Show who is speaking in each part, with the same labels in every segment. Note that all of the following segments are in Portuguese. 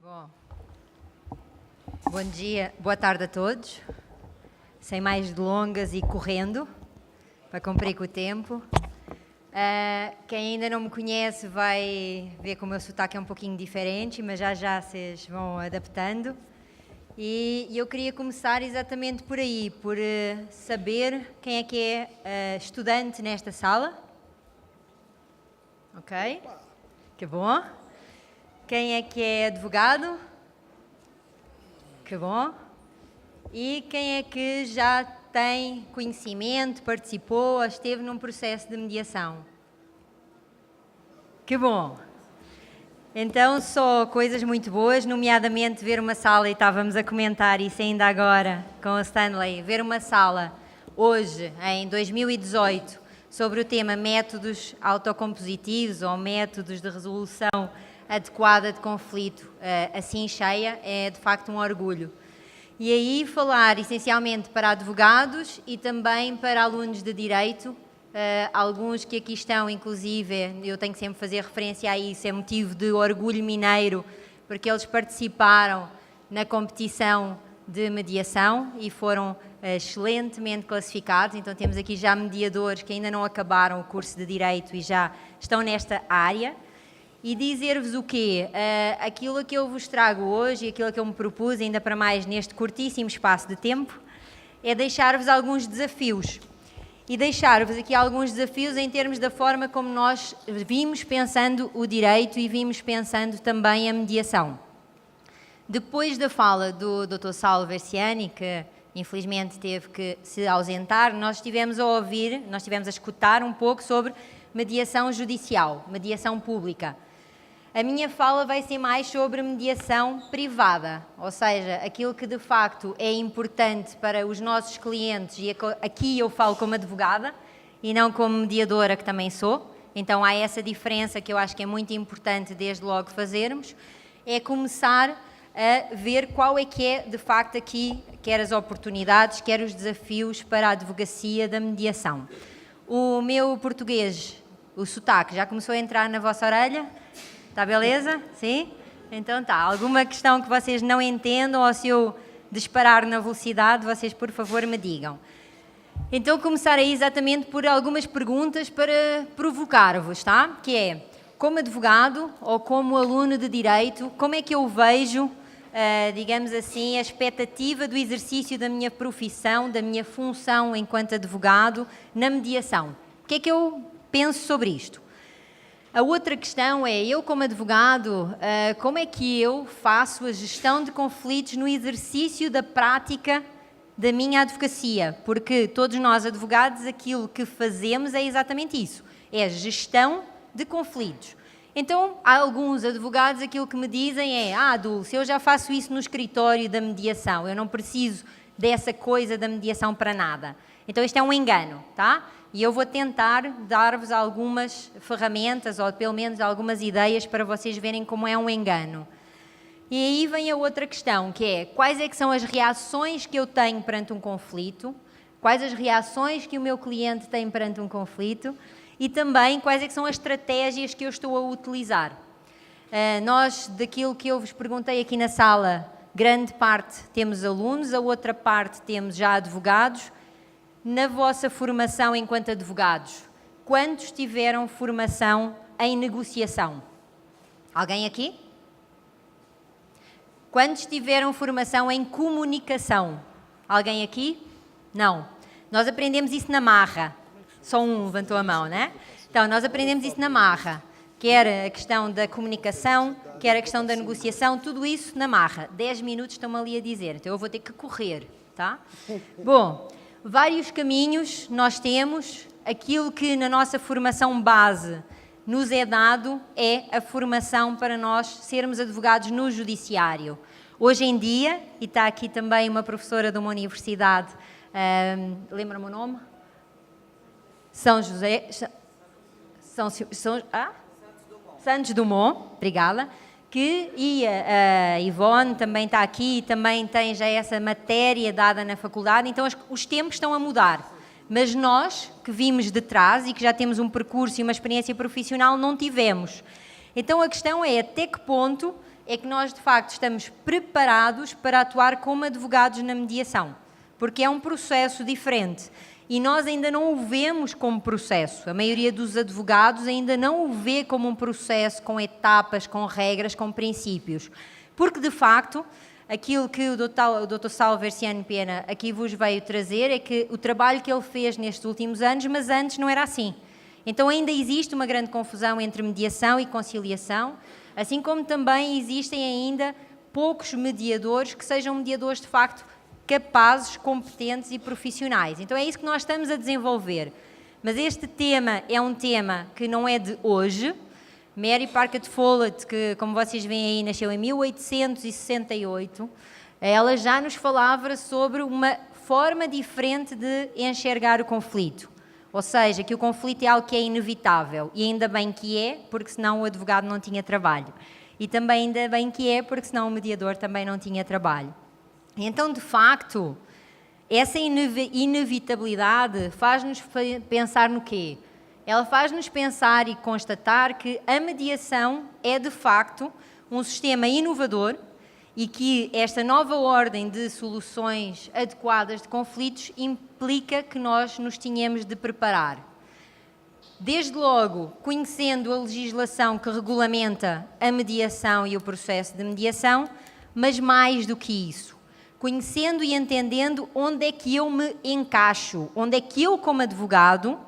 Speaker 1: Bom, bom dia, boa tarde a todos. Sem mais delongas e correndo, para cumprir com o tempo. Quem ainda não me conhece vai ver que o meu sotaque é um pouquinho diferente, mas já vocês vão adaptando. E eu queria começar exatamente por aí, por saber quem é que é estudante nesta sala. Ok? Que bom. Quem é que é advogado? Que bom. E quem é que já tem conhecimento, participou, esteve num processo de mediação? Que bom. Então, só coisas muito boas, nomeadamente ver uma sala, e estávamos a comentar isso ainda agora com o Stanley, ver uma sala hoje, em 2018, sobre o tema métodos autocompositivos ou métodos de resolução adequada de conflito, assim cheia, é de facto um orgulho. E aí falar essencialmente para advogados e também para alunos de Direito, alguns que aqui estão, inclusive, eu tenho que sempre fazer referência a isso, é motivo de orgulho mineiro, porque eles participaram na competição de mediação e foram excelentemente classificados. Então temos aqui já mediadores que ainda não acabaram o curso de Direito e já estão nesta área. E dizer-vos o quê? Aquilo que eu vos trago hoje e aquilo que eu me propus, ainda para mais neste curtíssimo espaço de tempo, é deixar-vos alguns desafios. E deixar-vos aqui alguns desafios em termos da forma como nós vimos pensando o direito e vimos pensando também a mediação. Depois da fala do Dr. Saulo Versiani, que infelizmente teve que se ausentar, nós estivemos a escutar um pouco sobre mediação judicial, mediação pública. A minha fala vai ser mais sobre mediação privada, ou seja, aquilo que de facto é importante para os nossos clientes, e aqui eu falo como advogada e não como mediadora, que também sou, então há essa diferença que eu acho que é muito importante desde logo fazermos, é começar a ver qual é que é de facto aqui, quer as oportunidades, quer os desafios para a advocacia da mediação. O meu português, o sotaque, já começou a entrar na vossa orelha? Está beleza? Sim? Então tá. Alguma questão que vocês não entendam ou se eu disparar na velocidade, vocês por favor me digam. Então começar aí exatamente por algumas perguntas para provocar-vos, tá? Que é, como advogado ou como aluno de Direito, como é que eu vejo, digamos assim, a expectativa do exercício da minha profissão, da minha função enquanto advogado na mediação? O que é que eu penso sobre isto? A outra questão é, eu como advogado, como é que eu faço a gestão de conflitos no exercício da prática da minha advocacia? Porque todos nós advogados, aquilo que fazemos é exatamente isso, é a gestão de conflitos. Então, há alguns advogados, aquilo que me dizem é, Dulce, eu já faço isso no escritório da mediação, eu não preciso dessa coisa da mediação para nada. Então, isto é um engano, tá? E eu vou tentar dar-vos algumas ferramentas, ou pelo menos algumas ideias, para vocês verem como é um engano. E aí vem a outra questão, que é, quais é que são as reações que eu tenho perante um conflito, quais as reações que o meu cliente tem perante um conflito, e também quais é que são as estratégias que eu estou a utilizar. Nós, daquilo que eu vos perguntei aqui na sala, grande parte temos alunos, a outra parte temos já advogados. Na vossa formação enquanto advogados, quantos tiveram formação em negociação? Alguém aqui? Quantos tiveram formação em comunicação? Alguém aqui? Não. Nós aprendemos isso na marra. Só um levantou a mão, né? Então, nós aprendemos isso na marra. Quer a questão da comunicação, quer a questão da negociação, tudo isso na marra. 10 minutos estão-me ali a dizer, então eu vou ter que correr, tá? Bom, vários caminhos nós temos, aquilo que na nossa formação base nos é dado é a formação para nós sermos advogados no judiciário. Hoje em dia, e está aqui também uma professora de uma universidade, lembra-me o nome? Santos Dumont, obrigada. A Ivone também está aqui e também tem já essa matéria dada na faculdade, então os tempos estão a mudar. Mas nós, que vimos de trás e que já temos um percurso e uma experiência profissional, não tivemos. Então a questão é até que ponto é que nós, de facto, estamos preparados para atuar como advogados na mediação, porque é um processo diferente e nós ainda não o vemos como processo. A maioria dos advogados ainda não o vê como um processo com etapas, com regras, com princípios, porque, de facto, aquilo que o Dr. Saulo Versiani Pena aqui vos veio trazer é que o trabalho que ele fez nestes últimos anos, mas antes não era assim. Então ainda existe uma grande confusão entre mediação e conciliação, assim como também existem ainda poucos mediadores que sejam mediadores de facto capazes, competentes e profissionais. Então é isso que nós estamos a desenvolver. Mas este tema é um tema que não é de hoje. Mary Parker Follett, que como vocês veem aí nasceu em 1868, ela já nos falava sobre uma forma diferente de enxergar o conflito. Ou seja, que o conflito é algo que é inevitável, e ainda bem que é, porque senão o advogado não tinha trabalho. E também ainda bem que é, porque senão o mediador também não tinha trabalho. Então, de facto, essa inevitabilidade faz-nos pensar no quê? Ela faz-nos pensar e constatar que a mediação é, de facto, um sistema inovador e que esta nova ordem de soluções adequadas de conflitos implica que nós nos tenhamos de preparar. Desde logo, conhecendo a legislação que regulamenta a mediação e o processo de mediação, mas mais do que isso, conhecendo e entendendo onde é que eu me encaixo, onde é que eu, como advogado,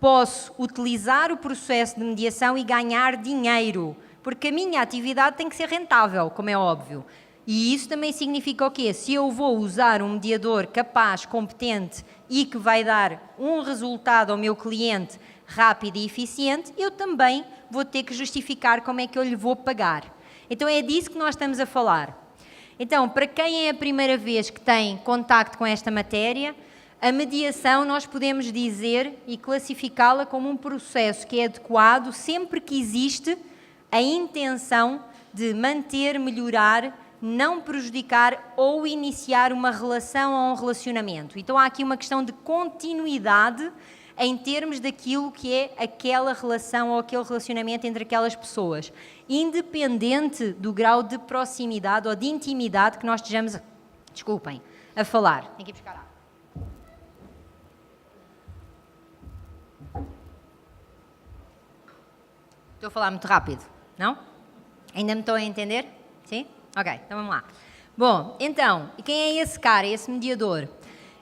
Speaker 1: posso utilizar o processo de mediação e ganhar dinheiro, porque a minha atividade tem que ser rentável, como é óbvio. E isso também significa o quê? Se eu vou usar um mediador capaz, competente e que vai dar um resultado ao meu cliente rápido e eficiente, eu também vou ter que justificar como é que eu lhe vou pagar. Então é disso que nós estamos a falar. Então, para quem é a primeira vez que tem contacto com esta matéria, a mediação nós podemos dizer e classificá-la como um processo que é adequado sempre que existe a intenção de manter, melhorar, não prejudicar ou iniciar uma relação ou um relacionamento. Então há aqui uma questão de continuidade em termos daquilo que é aquela relação ou aquele relacionamento entre aquelas pessoas, independente do grau de proximidade ou de intimidade que nós estejamos, a falar. Tem que ir buscar água. Estou a falar muito rápido, não? Ainda me estou a entender? Sim? Ok, então vamos lá. Bom, então, e quem é esse cara, esse mediador?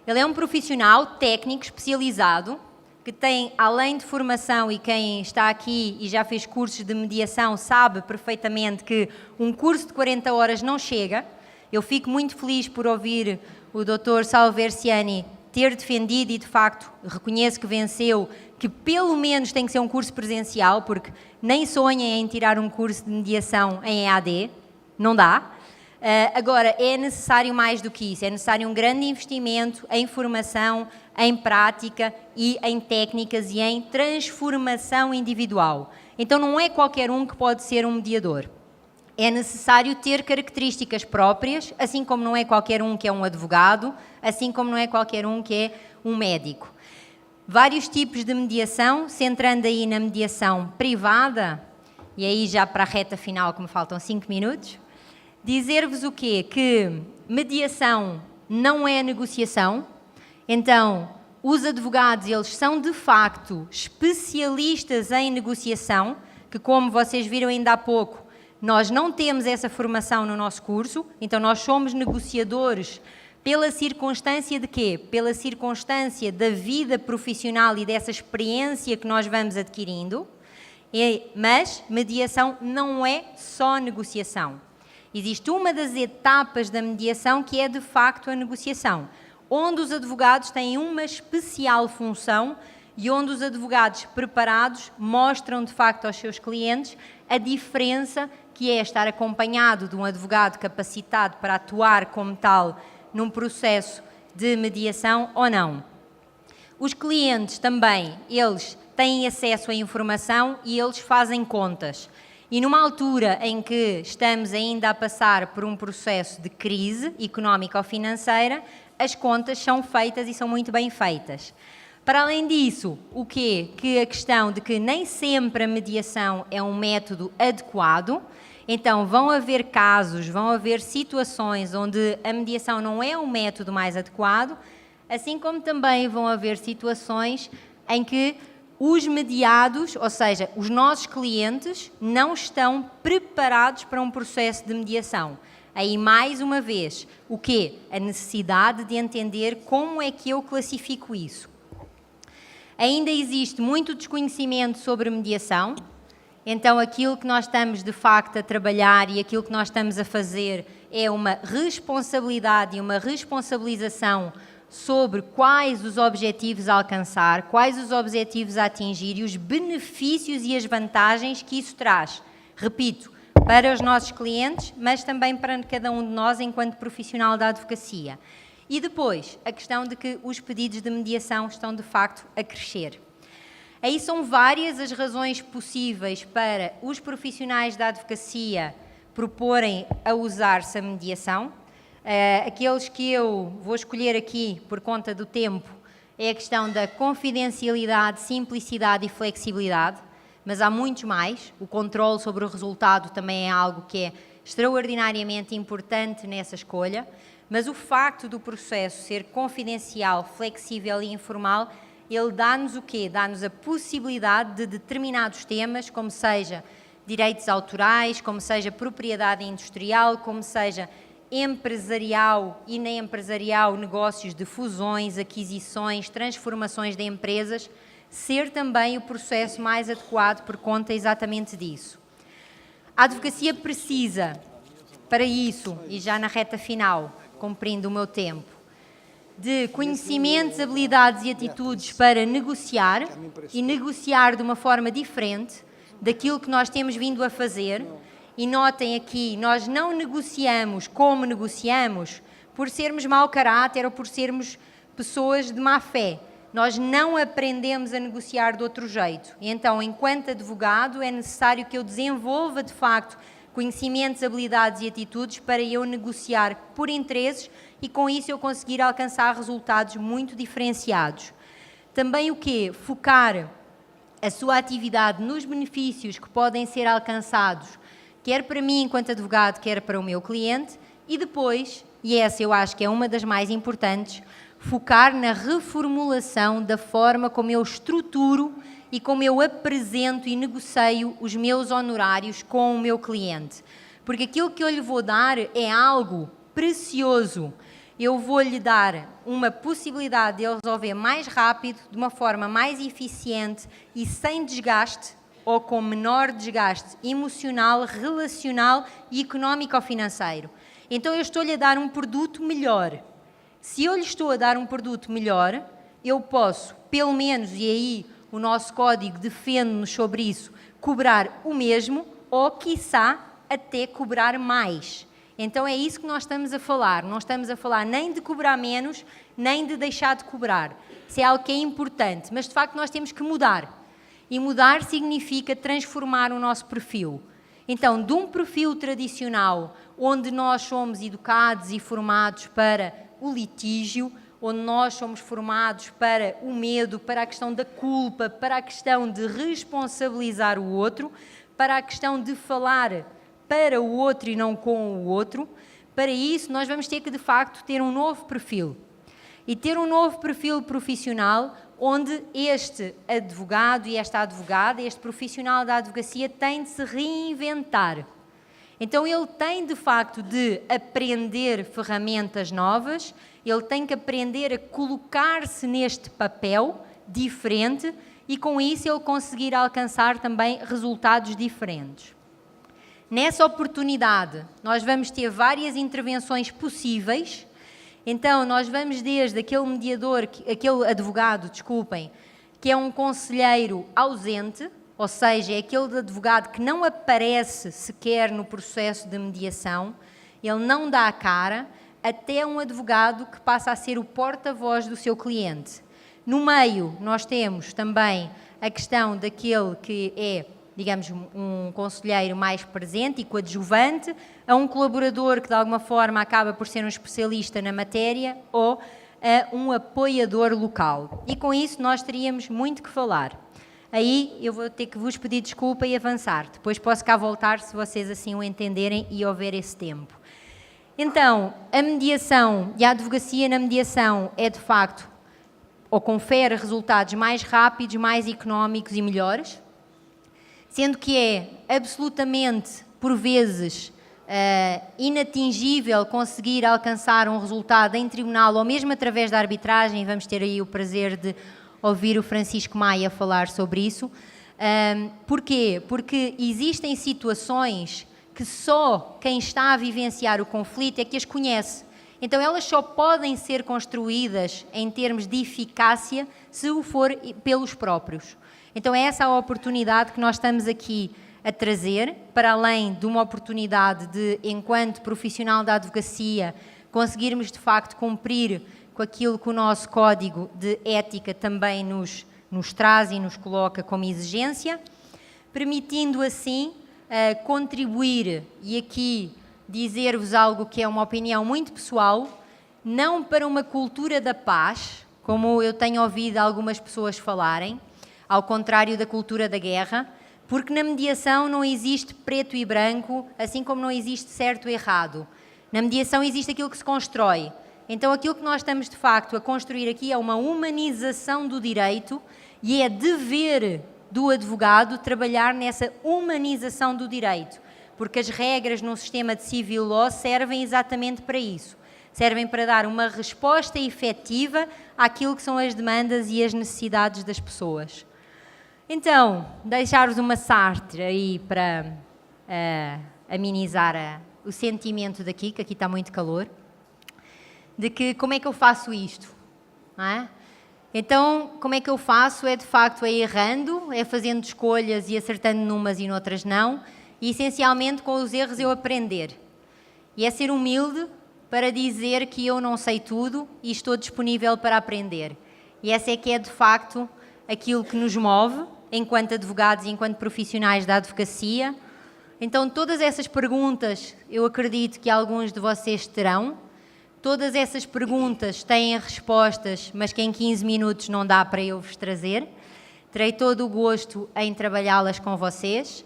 Speaker 1: Ele é um profissional técnico especializado que tem, além de formação, e quem está aqui e já fez cursos de mediação sabe perfeitamente que um curso de 40 horas não chega. Eu fico muito feliz por ouvir o Dr. Saulo Versiani ter defendido e, de facto, reconheço que venceu, que pelo menos tem que ser um curso presencial, porque nem sonhem em tirar um curso de mediação em EAD. Não dá. Agora, é necessário mais do que isso. É necessário um grande investimento em formação, em prática e em técnicas e em transformação individual. Então, não é qualquer um que pode ser um mediador. É necessário ter características próprias, assim como não é qualquer um que é um advogado, assim como não é qualquer um que é um médico. Vários tipos de mediação, centrando aí na mediação privada, e aí já para a reta final, que me faltam 5 minutos, dizer-vos o quê? Que mediação não é negociação. Então, os advogados, eles são de facto especialistas em negociação, que como vocês viram ainda há pouco, nós não temos essa formação no nosso curso, então nós somos negociadores pela circunstância de quê? Pela circunstância da vida profissional e dessa experiência que nós vamos adquirindo, mas mediação não é só negociação. Existe uma das etapas da mediação que é de facto a negociação, onde os advogados têm uma especial função e onde os advogados preparados mostram de facto aos seus clientes a diferença que é estar acompanhado de um advogado capacitado para atuar como tal num processo de mediação ou não. Os clientes também, eles têm acesso à informação e eles fazem contas. E numa altura em que estamos ainda a passar por um processo de crise económica ou financeira, as contas são feitas e são muito bem feitas. Para além disso, o quê? Que a questão de que nem sempre a mediação é um método adequado Então, vão haver casos, vão haver situações onde a mediação não é o método mais adequado, assim como também vão haver situações em que os mediados, ou seja, os nossos clientes, não estão preparados para um processo de mediação. Aí, mais uma vez, o quê? A necessidade de entender como é que eu classifico isso. Ainda existe muito desconhecimento sobre mediação, então aquilo que nós estamos de facto a trabalhar e aquilo que nós estamos a fazer é uma responsabilidade e uma responsabilização sobre quais os objetivos a alcançar, quais os objetivos a atingir e os benefícios e as vantagens que isso traz. Repito, para os nossos clientes, mas também para cada um de nós enquanto profissional da advocacia. E depois, a questão de que os pedidos de mediação estão de facto a crescer. Aí são várias as razões possíveis para os profissionais da advocacia proporem a usar-se a mediação. Aqueles que eu vou escolher aqui por conta do tempo é a questão da confidencialidade, simplicidade e flexibilidade, mas há muitos mais. O controle sobre o resultado também é algo que é extraordinariamente importante nessa escolha, mas o facto do processo ser confidencial, flexível e informal, ele dá-nos o quê? Dá-nos a possibilidade de determinados temas, como seja direitos autorais, como seja propriedade industrial, como seja empresarial e nem empresarial, negócios de fusões, aquisições, transformações de empresas, ser também o processo mais adequado por conta exatamente disso. A advocacia precisa, para isso, e já na reta final, cumprindo o meu tempo, de conhecimentos, habilidades e atitudes para negociar e negociar de uma forma diferente daquilo que nós temos vindo a fazer. E notem aqui, nós não negociamos como negociamos por sermos mau caráter ou por sermos pessoas de má fé. Nós não aprendemos a negociar de outro jeito. E então, enquanto advogado, é necessário que eu desenvolva, de facto, conhecimentos, habilidades e atitudes para eu negociar por interesses e, com isso, eu conseguir alcançar resultados muito diferenciados. Também o quê? Focar a sua atividade nos benefícios que podem ser alcançados, quer para mim enquanto advogado, quer para o meu cliente, e depois, e essa eu acho que é uma das mais importantes, focar na reformulação da forma como eu estruturo e como eu apresento e negocio os meus honorários com o meu cliente. Porque aquilo que eu lhe vou dar é algo precioso. Eu vou-lhe dar uma possibilidade de ele resolver mais rápido, de uma forma mais eficiente e sem desgaste, ou com menor desgaste emocional, relacional e económico-financeiro. Então eu estou-lhe a dar um produto melhor. Se eu lhe estou a dar um produto melhor, eu posso, pelo menos, e aí o nosso código defende-nos sobre isso, cobrar o mesmo ou, quiçá, até cobrar mais. Então é isso que nós estamos a falar. Não estamos a falar nem de cobrar menos, nem de deixar de cobrar. Isso é algo que é importante, mas de facto nós temos que mudar. E mudar significa transformar o nosso perfil. Então, de um perfil tradicional, onde nós somos educados e formados para o litígio, onde nós somos formados para o medo, para a questão da culpa, para a questão de responsabilizar o outro, para a questão de falar para o outro e não com o outro. Para isso, nós vamos ter que, de facto, ter um novo perfil. E ter um novo perfil profissional onde este advogado e esta advogada, este profissional da advocacia tem de se reinventar. Então ele tem de facto de aprender ferramentas novas, ele tem que aprender a colocar-se neste papel diferente e com isso ele conseguir alcançar também resultados diferentes. Nessa oportunidade, nós vamos ter várias intervenções possíveis. Então, nós vamos desde aquele mediador, aquele advogado, desculpem, que é um conselheiro ausente, ou seja, é aquele advogado que não aparece sequer no processo de mediação, ele não dá a cara, até um advogado que passa a ser o porta-voz do seu cliente. No meio, nós temos também a questão daquele que é, digamos, um conselheiro mais presente e coadjuvante, a um colaborador que de alguma forma acaba por ser um especialista na matéria ou a um apoiador local. E com isso nós teríamos muito que falar. aí eu vou ter que vos pedir desculpa e avançar. Depois posso cá voltar se vocês assim o entenderem e houver esse tempo. Então, a mediação e a advocacia na mediação é de facto, ou confere resultados mais rápidos, mais económicos e melhores, sendo que é absolutamente, por vezes, inatingível conseguir alcançar um resultado em tribunal ou mesmo através da arbitragem. Vamos ter aí o prazer de ouvir o Francisco Maia falar sobre isso. Porquê? Porque existem situações que só quem está a vivenciar o conflito é que as conhece. Então elas só podem ser construídas em termos de eficácia se o for pelos próprios. Então é essa a oportunidade que nós estamos aqui a trazer, para além de uma oportunidade de, enquanto profissional da advocacia, conseguirmos de facto cumprir com aquilo que o nosso código de ética também nos traz e nos coloca como exigência, permitindo assim contribuir, e aqui dizer-vos algo que é uma opinião muito pessoal, não para uma cultura da paz, como eu tenho ouvido algumas pessoas falarem, ao contrário da cultura da guerra, porque na mediação não existe preto e branco, assim como não existe certo e errado. Na mediação existe aquilo que se constrói. Então aquilo que nós estamos de facto a construir aqui é uma humanização do direito e é dever do advogado trabalhar nessa humanização do direito, porque as regras no sistema de civil law servem exatamente para isso. Servem para dar uma resposta efetiva àquilo que são as demandas e as necessidades das pessoas. Então, deixar-vos uma Sartre aí para amenizar o sentimento daqui, que aqui está muito calor, de que como é que eu faço isto, não é? Então, como é que eu faço? É de facto errando, é fazendo escolhas e acertando numas e noutras não, e essencialmente com os erros eu aprender. E é ser humilde para dizer que eu não sei tudo e estou disponível para aprender. E essa é que é de facto aquilo que nos move, enquanto advogados e enquanto profissionais da advocacia. Então, todas essas perguntas, eu acredito que alguns de vocês terão. Todas essas perguntas têm respostas, mas que em 15 minutos não dá para eu vos trazer. Terei todo o gosto em trabalhá-las com vocês.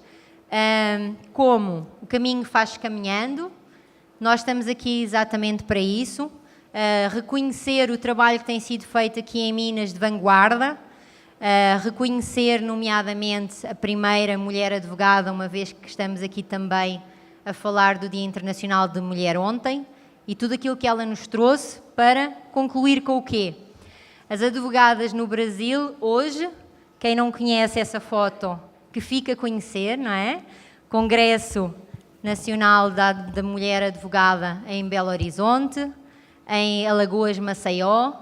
Speaker 1: Como o caminho faz caminhando, nós estamos aqui exatamente para isso. Reconhecer o trabalho que tem sido feito aqui em Minas de vanguarda, reconhecer nomeadamente a primeira mulher advogada, uma vez que estamos aqui também a falar do Dia Internacional de Mulher ontem, e tudo aquilo que ela nos trouxe para concluir com o quê? As advogadas no Brasil hoje, quem não conhece essa foto, que fica a conhecer, não é? Congresso Nacional da Mulher Advogada em Belo Horizonte, em Alagoas, Maceió,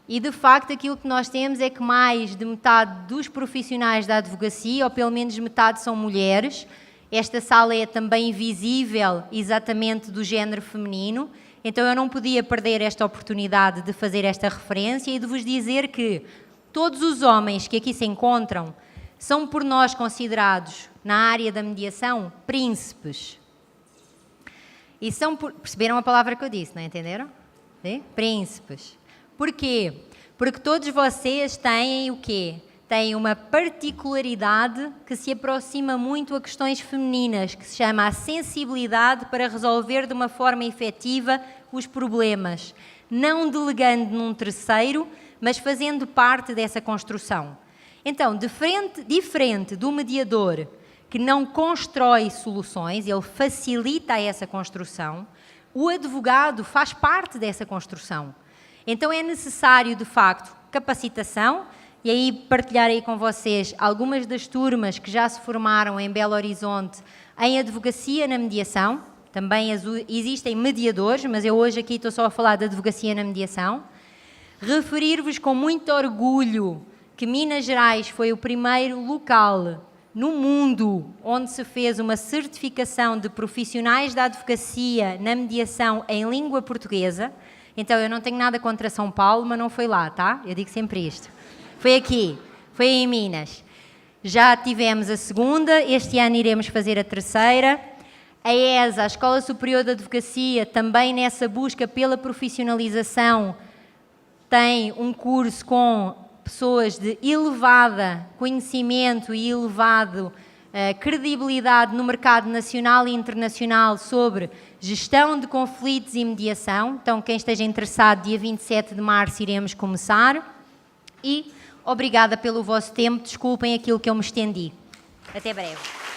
Speaker 1: e de facto aquilo que nós temos é que mais de metade dos profissionais da advocacia, ou pelo menos metade, são mulheres. Esta sala é também visível exatamente do género feminino, então eu não podia perder esta oportunidade de fazer esta referência e de vos dizer que todos os homens que aqui se encontram são por nós considerados, na área da mediação, príncipes. E são perceberam a palavra que eu disse, não entenderam? Sim? Príncipes. Porquê? Porque todos vocês têm o quê? Têm uma particularidade que se aproxima muito a questões femininas, que se chama a sensibilidade para resolver de uma forma efetiva os problemas, não delegando num terceiro, mas fazendo parte dessa construção. Então, diferente do mediador, que não constrói soluções, ele facilita essa construção, o advogado faz parte dessa construção. Então é necessário, de facto, capacitação, e aí partilharei com vocês algumas das turmas que já se formaram em Belo Horizonte em advocacia na mediação. Também existem mediadores, mas eu hoje aqui estou só a falar de advocacia na mediação. Referir-vos com muito orgulho que Minas Gerais foi o primeiro local no mundo onde se fez uma certificação de profissionais da advocacia na mediação em língua portuguesa. Então, eu não tenho nada contra São Paulo, mas não foi lá, tá? Eu digo sempre isto. Foi aqui, foi em Minas. Já tivemos a segunda, este ano iremos fazer a terceira. A ESA, a Escola Superior de Advocacia, também nessa busca pela profissionalização, tem um curso com pessoas de elevado conhecimento e elevado credibilidade no mercado nacional e internacional sobre gestão de conflitos e mediação. Então, quem esteja interessado, dia 27 de março iremos começar. E obrigada pelo vosso tempo. Desculpem aquilo que eu me estendi. Até breve.